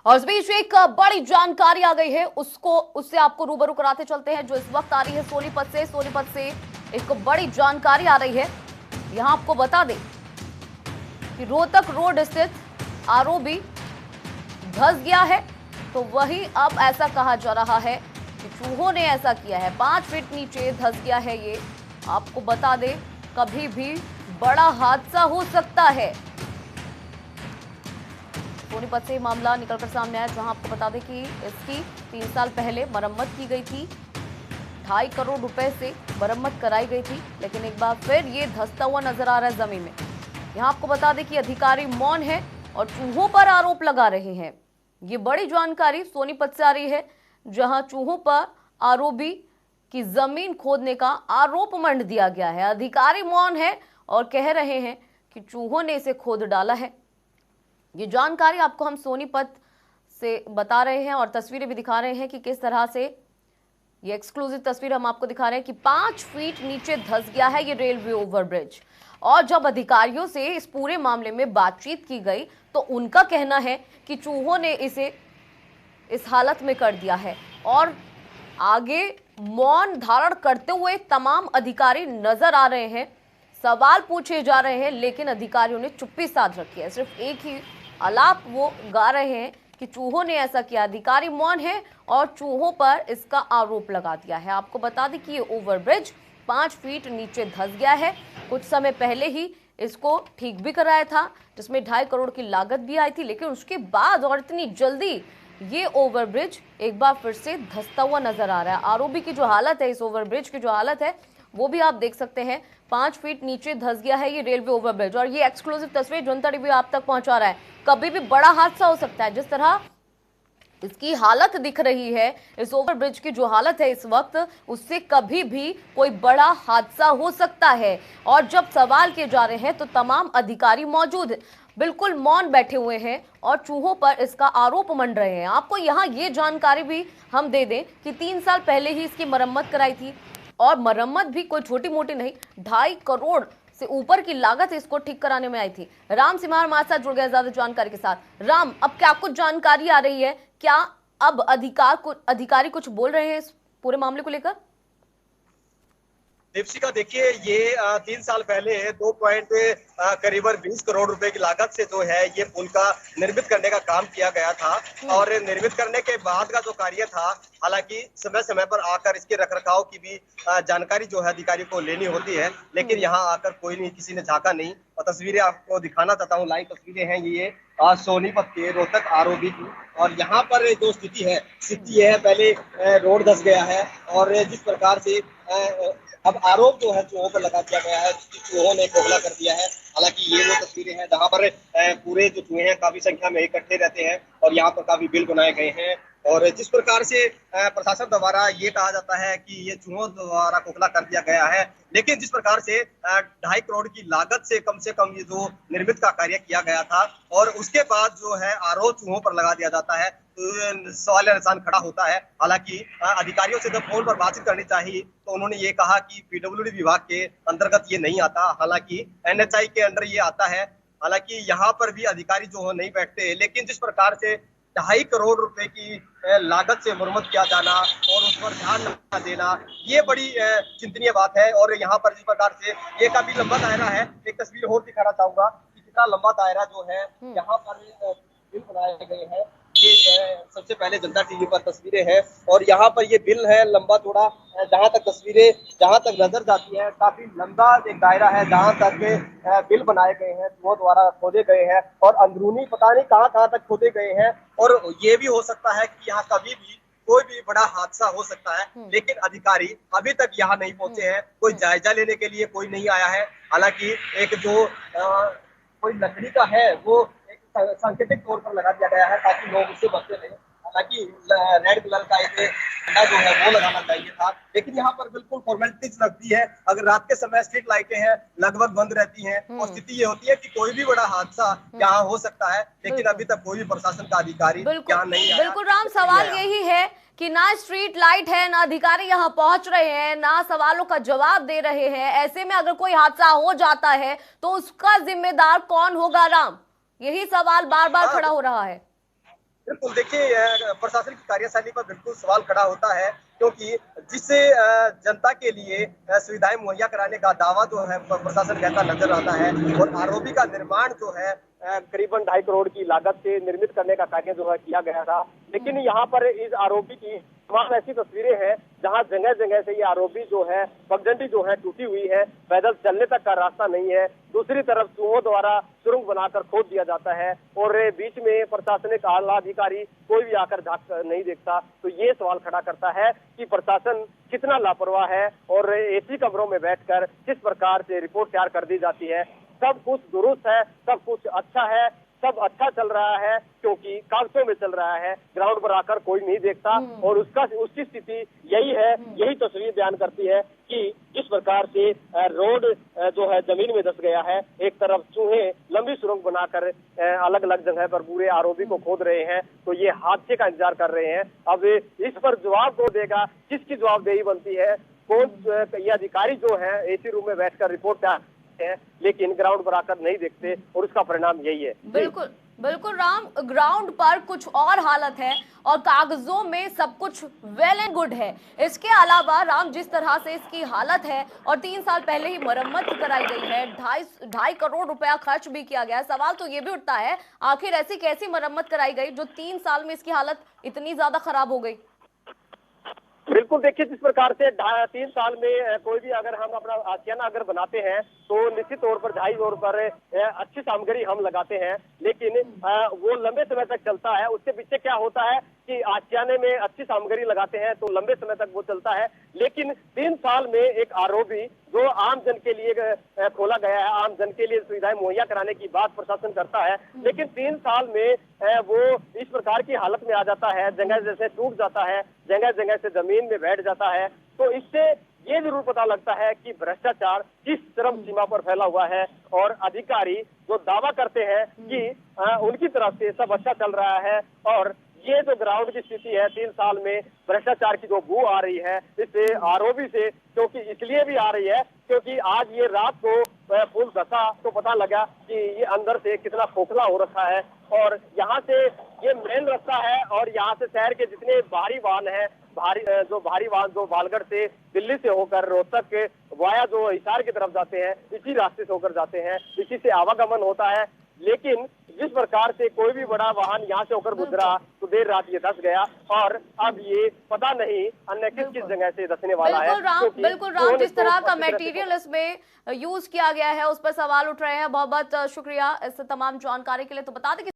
और इस बीच एक बड़ी जानकारी आ गई है, उससे आपको रूबरू कराते चलते हैं जो इस वक्त आ रही है सोनीपत से एक बड़ी जानकारी आ रही है। यहां आपको बता दें कि रोहतक रोड स्थित आरओबी धंस गया है। तो वही अब ऐसा कहा जा रहा है कि चूहों ने ऐसा किया है, 5 फीट नीचे धंस गया है। ये आपको बता दें कभी भी बड़ा हादसा हो सकता है। सोनीपत से मामला निकलकर सामने आया, जहां आपको बता दें कि इसकी 3 साल पहले मरम्मत की गई थी। 2.5 करोड़ रुपए से मरम्मत कराई गई थी, लेकिन एक बार फिर ये धंसता हुआ नजर आ रहा है जमीन में। यहां आपको बता दें कि अधिकारी मौन है और चूहों पर आरोप लगा रहे हैं। ये बड़ी जानकारी सोनीपत से आ रही है, जहां चूहों पर आरओबी की जमीन खोदने का आरोप मंड दिया गया है। अधिकारी मौन है और कह रहे हैं कि चूहों ने इसे खोद डाला है। ये जानकारी आपको हम सोनीपत से बता रहे हैं और तस्वीरें भी दिखा रहे हैं कि किस तरह से ये एक्सक्लूसिव तस्वीर हम आपको दिखा रहे हैं कि 5 फीट नीचे धंस गया है ये रेलवे ओवरब्रिज। और जब अधिकारियों से इस पूरे मामले में बातचीत की गई तो उनका कहना है कि चूहों ने इसे इस हालत में कर दिया है। और आगे मौन धारण करते हुए तमाम अधिकारी नजर आ रहे हैं, सवाल पूछे जा रहे हैं, लेकिन अधिकारियों ने चुप्पी साध रखी है। सिर्फ एक ही आलाप वो गा रहे हैं कि चूहों ने ऐसा किया। अधिकारी मौन है और चूहों पर इसका आरोप लगा दिया है। आपको बता दें कि ये ओवरब्रिज 5 फीट नीचे धंस गया है। कुछ समय पहले ही इसको ठीक भी कराया था, जिसमें 2.5 करोड़ की लागत भी आई थी, लेकिन उसके बाद और इतनी जल्दी ये ओवरब्रिज एक बार फिर से धंसता हुआ नजर आ रहा है। आरओबी की जो हालत है, इस ओवरब्रिज की जो हालत है, वो भी आप देख सकते हैं। 5 फीट नीचे धंस गया है ये रेलवे ओवरब्रिज। और ये एक्सक्लूसिव तस्वीर जनता टीवी आप तक पहुंचा रहा है। कभी भी बड़ा हादसा हो सकता है। जिस तरह इसकी हालत दिख रही है, इस ओवरब्रिज की जो हालत है इस वक्त, उससे कभी भी कोई बड़ा हादसा हो सकता है। और जब सवाल किए जा रहे हैं तो तमाम अधिकारी मौजूद बिल्कुल मौन बैठे हुए हैं और चूहों पर इसका आरोप मंड रहे हैं। आपको यहाँ ये जानकारी भी हम दे दें कि 3 साल पहले ही इसकी मरम्मत कराई थी, और मरम्मत भी कोई छोटी मोटी नहीं, 2.5 करोड़ से ऊपर की लागत इसको ठीक कराने में आई थी। राम सिम्हार हमारे साथ जुड़ गया ज्यादा जानकारी के साथ। राम, अब क्या कुछ जानकारी आ रही है? क्या अब अधिकारी कुछ बोल रहे हैं इस पूरे मामले को लेकर? दीपशिका, देखिए ये 3 साल पहले 2 पॉइंट करीबन 20 करोड़ रुपए की लागत से जो है ये पुल का निर्मित करने का काम किया गया था। और निर्मित करने के बाद का जो कार्य था, हालांकि समय समय पर आकर इसके रखरखाव की भी जानकारी जो है अधिकारी को लेनी होती है, लेकिन यहाँ आकर कोई नहीं, किसी ने झांका नहीं। और तस्वीरें आपको दिखाना चाहता हूँ, लाइव तस्वीरें हैं ये सोनीपत के रोहतक आरओबी की। और यहाँ पर जो स्थिति है, पहले रोड धंस गया है और जिस प्रकार से अब आरोप जो है चूहों पर लगा दिया गया है, चूहों ने खोखला कर दिया है। हालांकि ये वो तस्वीरें हैं जहां पर पूरे जो चूहे हैं काफी संख्या में इकट्ठे रहते हैं और यहाँ पर काफी बिल बनाए गए हैं। और जिस प्रकार से प्रशासन द्वारा ये कहा जाता है कि ये चूहों द्वारा खोखला कर दिया गया है, लेकिन जिस प्रकार से 2.5 करोड़ की लागत से कम ये जो निर्मित का कार्य किया गया था और उसके बाद जो है आरोप चूहों पर लगा दिया जाता है, तो सवाल निशान खड़ा होता है। हालांकि अधिकारियों से जब फोन पर बातचीत करनी चाहिए तो उन्होंने ये कहा कि पीडब्ल्यूडी विभाग के अंतर्गत ये नहीं आता, हालांकि एनएचआई के अंडर ये आता है। हालांकि यहाँ पर भी अधिकारी जो है नहीं बैठते, लेकिन जिस प्रकार से 2.5 करोड़ रुपए की लागत से मरम्मत किया जाना और उस पर ध्यान न देना, ये बड़ी चिंतनीय बात है। और यहाँ पर जिस प्रकार से ये काफी लंबा दायरा है, एक तस्वीर और दिखाना चाहूंगा कि कितना लंबा दायरा जो है यहाँ पर बिल बनाए गए हैं। ये सबसे पहले जनता टीवी पर तस्वीरें हैं और यहाँ पर ये बिल है लंबा चौड़ा, जहाँ तक तस्वीरें जहाँ तक नजर जाती है, काफी लंबा एक दायरा है जहाँ तक बिल बनाए गए हैं, वो द्वारा खोदे गए हैं और अंदरूनी पता नहीं कहाँ कहाँ तक खोदे गए हैं। और ये भी हो सकता है कि यहाँ कभी भी कोई भी बड़ा हादसा हो सकता है, लेकिन अधिकारी अभी तक यहाँ नहीं पहुंचे हैं। कोई जायजा लेने के लिए कोई नहीं आया है। हालांकि एक जो कोई लकड़ी का है वो सांकेतिक तौर पर लगा दिया गया है ताकि लोग उससे बचते रहे। हालांकि रेड कलर का एक झंडा जो है वो लगाना चाहिए था, लेकिन यहाँ पर बिल्कुल फॉर्मेलिटीज लगती है। अगर रात के समय स्ट्रीट लाइटें हैं लगभग बंद रहती हैं और स्थिति ये होती है कि कोई भी बड़ा हादसा यहाँ हो सकता है, लेकिन अभी तक कोई भी प्रशासन का अधिकारी यहाँ नहीं आया। बिल्कुल राम, सवाल यही है कि ना स्ट्रीट लाइट है, ना अधिकारी यहाँ पहुंच रहे हैं, ना सवालों का जवाब दे रहे हैं। ऐसे में अगर कोई हादसा हो जाता है तो उसका जिम्मेदार कौन होगा राम? यही सवाल बार बार खड़ा हो रहा है। बिल्कुल देखिए, प्रशासन की कार्यशैली पर बिल्कुल सवाल खड़ा होता है, क्योंकि जिससे जनता के लिए सुविधाएं मुहैया कराने का दावा जो है प्रशासन कहता नजर आता है, और आरओबी का निर्माण जो है करीबन 2.5 करोड़ की लागत से निर्मित करने का कार्य जो है किया गया था। लेकिन यहाँ पर इस आरओबी की तमाम ऐसी तस्वीरें हैं जहाँ जगह जगह से ये आरओबी जो है पगडंडी जो है टूटी हुई है, पैदल चलने तक का रास्ता नहीं है। दूसरी तरफ चूहों द्वारा सुरंग बनाकर खोद दिया जाता है और बीच में प्रशासनिक आला अधिकारी कोई भी आकर झांक नहीं देखता। तो ये सवाल खड़ा करता है कि प्रशासन कितना लापरवाह है और एसी कमरों में बैठकर किस प्रकार से रिपोर्ट तैयार कर दी जाती है। सब कुछ दुरुस्त है, सब कुछ अच्छा है, सब अच्छा चल रहा है, क्योंकि कागजों में चल रहा है, ग्राउंड पर आकर कोई नहीं देखता। और उसकी स्थिति यही है, यही तस्वीर बयान करती है कि जिस प्रकार से रोड जो है जमीन में धंस गया है। एक तरफ चूहे लंबी सुरंग बनाकर अलग अलग जगह पर पूरे आरओबी को खोद रहे हैं, तो ये हादसे का इंतजार कर रहे हैं। अब इस पर जवाब कौन देगा, किसकी जवाबदेही बनती है, कौन ये अधिकारी जो है एसी रूम में बैठकर रिपोर्ट तैयार है लेकिन ग्राउंड पर आकर नहीं देखते, और उसका परिणाम यही है। बिल्कुल बिल्कुल राम, ग्राउंड पर कुछ और हालत है और कागजों में सब कुछ वेल एंड गुड है। इसके अलावा राम, जिस तरह से इसकी हालत है और 3 साल पहले ही मरम्मत कराई गई है, 2.5 करोड़ रुपया खर्च भी किया गया है, सवाल तो ये भी उठता है आखिर ऐसी कैसी मरम्मत कराई गई जो 3 साल में इसकी हालत इतनी ज्यादा खराब हो गई। बिल्कुल देखिए, जिस प्रकार से 3 साल में कोई भी अगर हम अपना आशियाना अगर बनाते हैं तो निश्चित तौर पर 2.5 पर अच्छी सामग्री हम लगाते हैं, लेकिन वो लंबे समय तक चलता है। उसके पीछे क्या होता है कि आशियाने में अच्छी सामग्री लगाते हैं तो लंबे समय तक वो चलता है, लेकिन 3 साल में एक आरओबी जो आम जन के लिए खोला गया है, आम जन के लिए सुविधाएं मुहैया कराने की बात प्रशासन करता है, लेकिन 3 साल में वो इस प्रकार की हालत में आ जाता है, जगह जैसे टूट जाता है, जगह जगह से जमीन में बैठ जाता है। तो इससे ये जरूर पता लगता है कि भ्रष्टाचार किस चरम सीमा पर फैला हुआ है, और अधिकारी जो दावा करते हैं कि उनकी तरफ से सब अच्छा चल रहा है, और ये जो ग्राउंड की स्थिति है 3 साल में भ्रष्टाचार की जो बू आ रही है इस आरओबी से, क्योंकि इसलिए भी आ रही है क्योंकि आज ये रात को पुल धंसा तो पता लगा कि ये अंदर से कितना खोखला हो रखा है। और यहाँ से ये मेन रास्ता है, और यहाँ से शहर के जितने भारी वाहन है, भारी वाहन जो बालगढ़ से दिल्ली से होकर रोहतक के वाया जो हिसार की तरफ जाते हैं, इसी रास्ते से होकर जाते हैं, इसी से आवागमन होता है। लेकिन जिस प्रकार से कोई भी बड़ा वाहन यहाँ से होकर गुजरा तो देर रात ये धंस गया, और अब ये पता नहीं अन्य किस किस जगह से धंसने वाला है। बिल्कुल राम, जिस तरह का मटेरियल इसमें यूज किया गया है उस पर सवाल उठ रहे हैं। बहुत बहुत शुक्रिया इस तमाम जानकारी के लिए। तो बता दें कि